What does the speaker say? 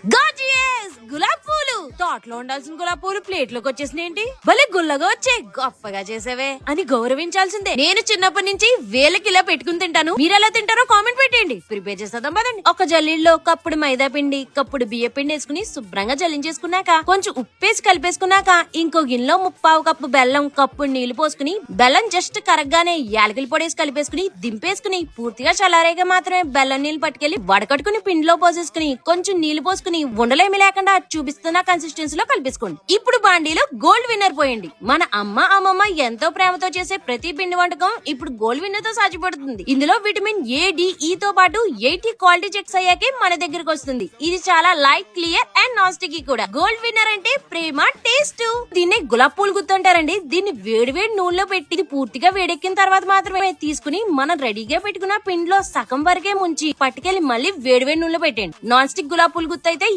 Gorgeous gulab పూలు తోటలో ఉండాల్సిన గులాబ్ పూలు ప్లేట్ లోకి వచ్చేసినేంటి భలే గుల్లగా వచ్చే గొప్పగా చేసావే అని గౌరవించాల్సిందే. నేను చిన్నప్పటి నుంచి వేలకి ఇలా పెట్టుకుని తింటాను. మీరు ఎలా తింటారో కామెంట్ పెట్టండి. ప్రిపేర్ చేసేద్దాం పదండి. ఒక జల్లీలో కప్పుడు మైదా పిండి కప్పుడు బియ్య పిండి వేసుకుని శుభ్రంగా జల్లించేసుకున్నాక కొంచెం ఉప్పేసి కలిపేసుకున్నాక ఇంకో గిన్నెలో 1/4 కప్పు బెల్లం కప్పుడు నీళ్లు పోసుకుని బెల్లం జస్ట్ కరగ్గానే యాలకుల పొడేసి కలిపేసుకుని దింపేసుకుని పూర్తిగా చల్లారేగా మాత్రమే బెల్లం నీళ్లు పట్టుకెళ్లి వడకట్టుకుని పిండిలో పోసేసుకుని కొంచెం నీళ్లు పోసుకుని ఉండలేమి లేకుండా చూపిస్తున్న కన్సిస్టెన్సీలో కలిపేసుకోండి. ఇప్పుడు బాండీలో గోల్డ్ విన్నర్ పోయండి. మన అమ్మమ్మ ఎంతో ప్రేమతో చేసే ప్రతి పిండి వంటకం ఇప్పుడు గోల్డ్ విన్నర్ తో సాధ్యపడుతుంది. ఇందులో విటమిన్ ఏ డి ఈ తో పాటు 80 క్వాలిటీ చెక్స్ అయ్యాకే మన దగ్గరకు వస్తుంది. ఇది చాలా light clear and non sticky కూడా. గోల్డ్ విన్నర్ అంటే ప్రేమ టేస్ట్. దీన్ని గులాబ్ పూలు గుర్తుంటారండి. దీన్ని వేడి వేడి నూనెలో పెట్టి ఇది పూర్తిగా వేడెక్కిన తర్వాత మాత్రమే తీసుకుని మనం రెడీగా పెట్టుకున్న పిండిలో సగం వరకే ముంచి పట్టుకెళ్లి మళ్ళీ వేడి వేడి నూనెలో పెట్టండి. నాన్ స్టిక్ గులాబ్ పూలు గుర్తు అయితే